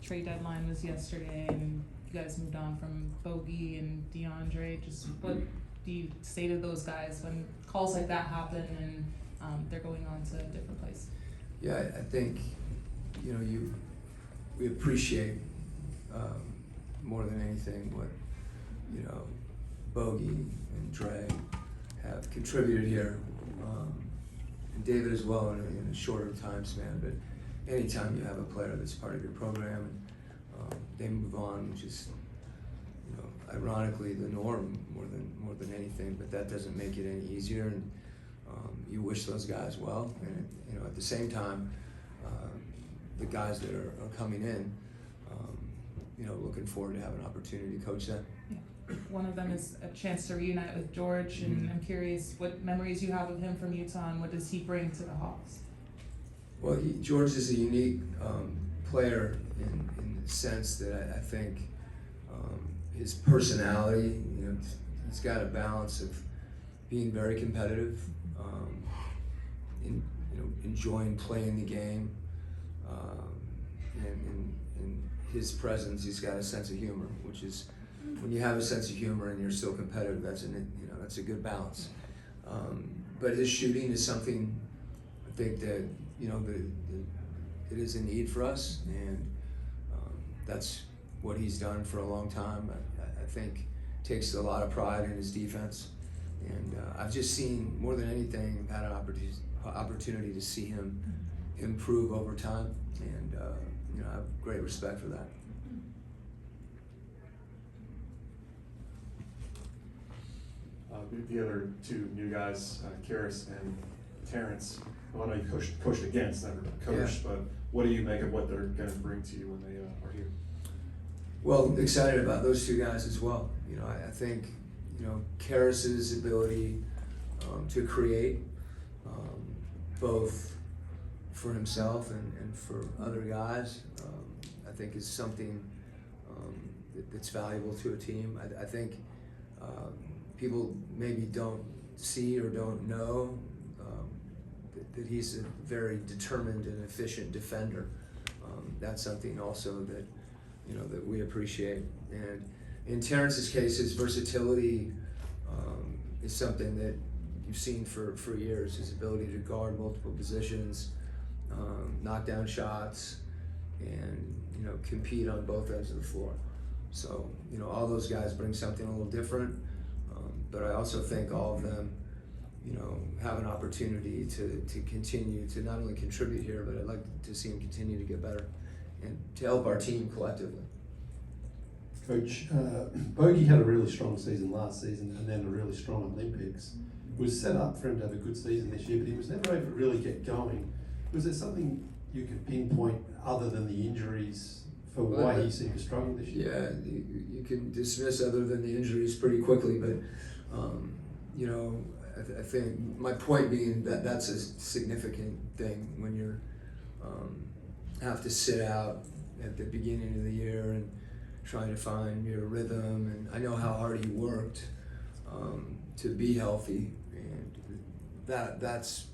Trade deadline was yesterday, and you guys moved on from Bogey and DeAndre. Just what do you say to those guys when calls like that happen and they're going on to a different place? Yeah, I think we appreciate more than anything what Bogey and Dre have contributed here, and David as well in a shorter time span. But anytime you have a player that's part of your program and they move on, which is ironically the norm more than anything, but that doesn't make it any easier. And you wish those guys well, and at the same time, the guys that are coming in, looking forward to have an opportunity to coach them. Yeah. One of them is a chance to reunite with George, and I'm curious what memories you have of him from Utah, and what does he bring to the Hawks? Well, George is a unique player in the sense that I think his personality, he's got a balance of being very competitive, enjoying playing the game, and his presence. He's got a sense of humor, which is, when you have a sense of humor and you're still competitive, that's a good balance. But his shooting is something I think that it is a need for us, and that's what he's done for a long time. I think takes a lot of pride in his defense, and I've just seen, more than anything, had an opportunity to see him improve over time, and I have great respect for that. The other two new guys, Karis and Terrence, I know you coached against, never coached, but what do you make of what they're going to bring to you when they are here? Well, excited about those two guys as well. I think Karis's ability to create, both for himself and for other guys, I think is something that's valuable to a team. I think people maybe don't see or don't know that he's a very determined and efficient defender. That's something also that that we appreciate. And in Terrence's case, his versatility is something that you've seen for years. His ability to guard multiple positions, knock down shots, and compete on both ends of the floor. So all those guys bring something a little different. But I also think all of them, have an opportunity to continue to not only contribute here, but I'd like to see them continue to get better and to help our team collectively. Coach, Bogey had a really strong season last season and then a really strong Olympics. Was set up for him to have a good season this year, but he was never able to really get going. Was there something you could pinpoint other than the injuries for why he seemed to struggle this year? Yeah, you can dismiss other than the injuries pretty quickly, but I think my point being that that's a significant thing when you're have to sit out at the beginning of the year and trying to find your rhythm. And I know how hard he worked to be healthy, and that's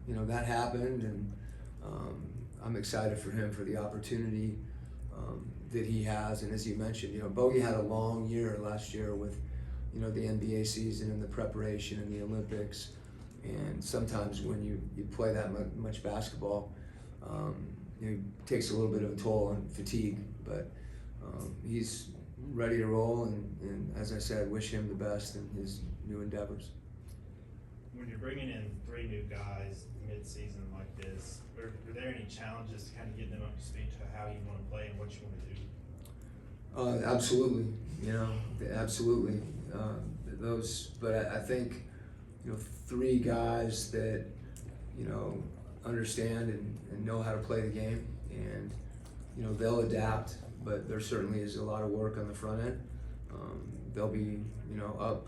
that happened, and I'm excited for him for the opportunity that he has. And as you mentioned, Bogey had a long year last year with the NBA season and the preparation and the Olympics, and sometimes when you play that much basketball, it takes a little bit of a toll on fatigue, but he's ready to roll, and as I said, wish him the best in his new endeavors. When you're bringing in three new guys mid-season like this, were there any challenges to kind of get them up to speed to how you want to play and what you want to do? Absolutely, absolutely. But I think three guys that understand and know how to play the game, and they'll adapt. But there certainly is a lot of work on the front end. They'll be up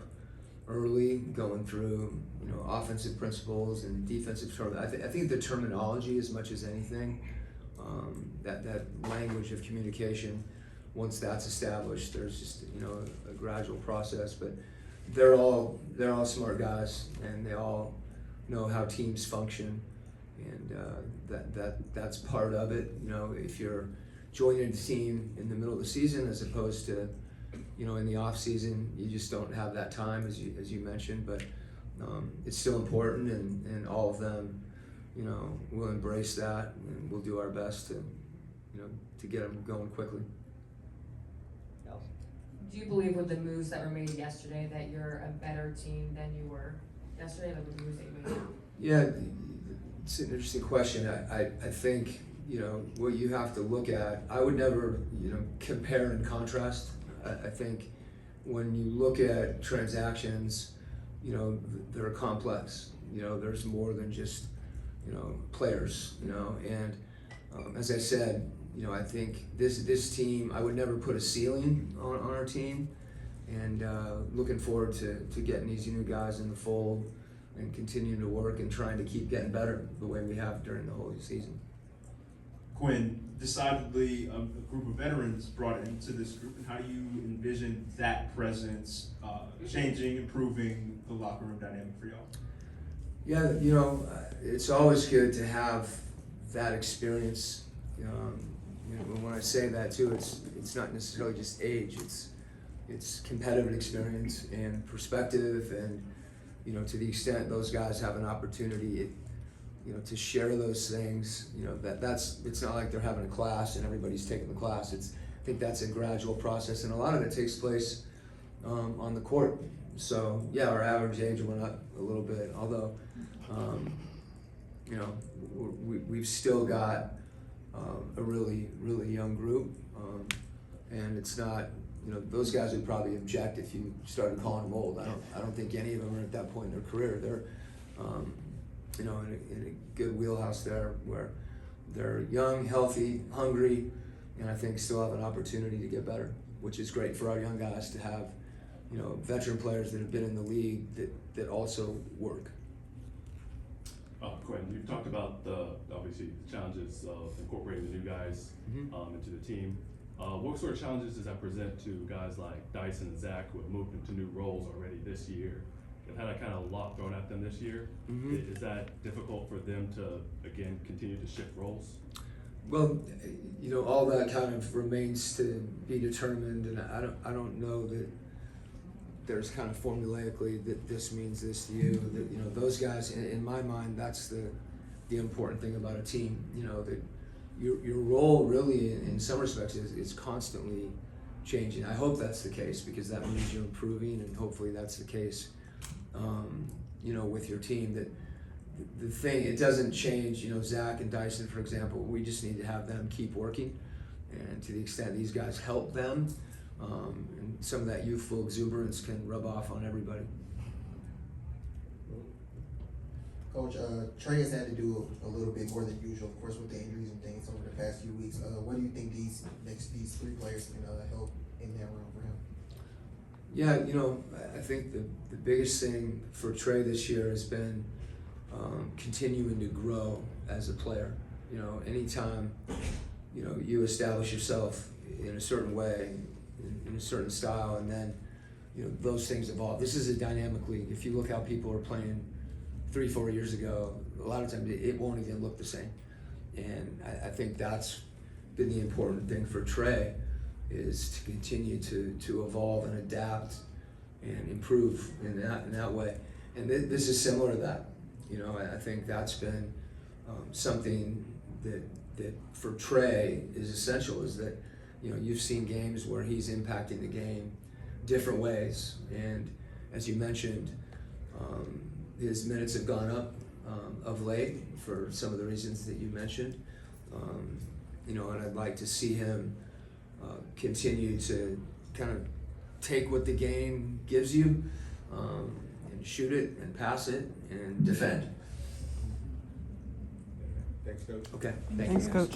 early, going through offensive principles and defensive I think the terminology, as much as anything, that language of communication, once that's established, there's just a gradual process. But they're all smart guys, and they all know how teams function, and that's part of it. If you're joining the team in the middle of the season as opposed to, in the off season. You just don't have that time, as you mentioned, but it's still important, and all of them, will embrace that, and we'll do our best to get them going quickly. Do you believe with the moves that were made yesterday that you're a better team than you were yesterday, like with the moves that you made? Yeah, it's an interesting question. I think, what you have to look at, I would never, compare and contrast. I think when you look at transactions, they're complex. There's more than just, players, and as I said, I think this team, I would never put a ceiling on our team, and looking forward to getting these new guys in the fold and continuing to work and trying to keep getting better the way we have during the whole season. Quinn, decidedly a group of veterans brought into this group, and how do you envision that presence changing, improving the locker room dynamic for y'all? Yeah, it's always good to have that experience. When I say that too, it's not necessarily just age. It's competitive experience and perspective, and to the extent those guys have an opportunity, to share those things. It's not like they're having a class and everybody's taking the class. I think that's a gradual process, and a lot of it takes place on the court. So yeah, our average age went up a little bit, although we've still got a really, really young group, and it's not, those guys would probably object if you started calling them old. I don't think any of them are at that point in their career. They're, in a good wheelhouse there, where they're young, healthy, hungry, and I think still have an opportunity to get better, which is great for our young guys to have, veteran players that have been in the league that also work. Quinn, you've talked about obviously the challenges of incorporating the new guys into the team. What sort of challenges does that present to guys like Dyson and Zach, who have moved into new roles already this year and had a kind of lot thrown at them this year? Is that difficult for them to, again, continue to shift roles? Well, all that kind of remains to be determined, and I don't know that there's kind of formulaically that this means this to you. That those guys, in my mind, that's the important thing about a team. That your role really, in some respects, is constantly changing. I hope that's the case, because that means you're improving, and hopefully that's the case. With your team, that the thing, it doesn't change. Zach and Dyson, for example, we just need to have them keep working, and to the extent these guys help them, and some of that youthful exuberance can rub off on everybody. Coach, Trey has had to do a little bit more than usual, of course, with the injuries and things over the past few weeks. What do you think these three players can help in that room for him? Yeah, I think the biggest thing for Trey this year has been continuing to grow as a player. Anytime you establish yourself in a certain way, in a certain style, and then those things evolve. This is a dynamic league. If you look how people are playing 3-4 years ago, a lot of times it won't even look the same. And I think that's been the important thing for Trey, is to continue to evolve and adapt and improve in that way. And this is similar to that. I think that's been something that for Trey is essential, is that you've seen games where he's impacting the game different ways, and as you mentioned, his minutes have gone up of late for some of the reasons that you mentioned, and I'd like to see him continue to kind of take what the game gives you and shoot it and pass it and defend. Thanks, Coach. Okay, thank you. Thanks, Coach.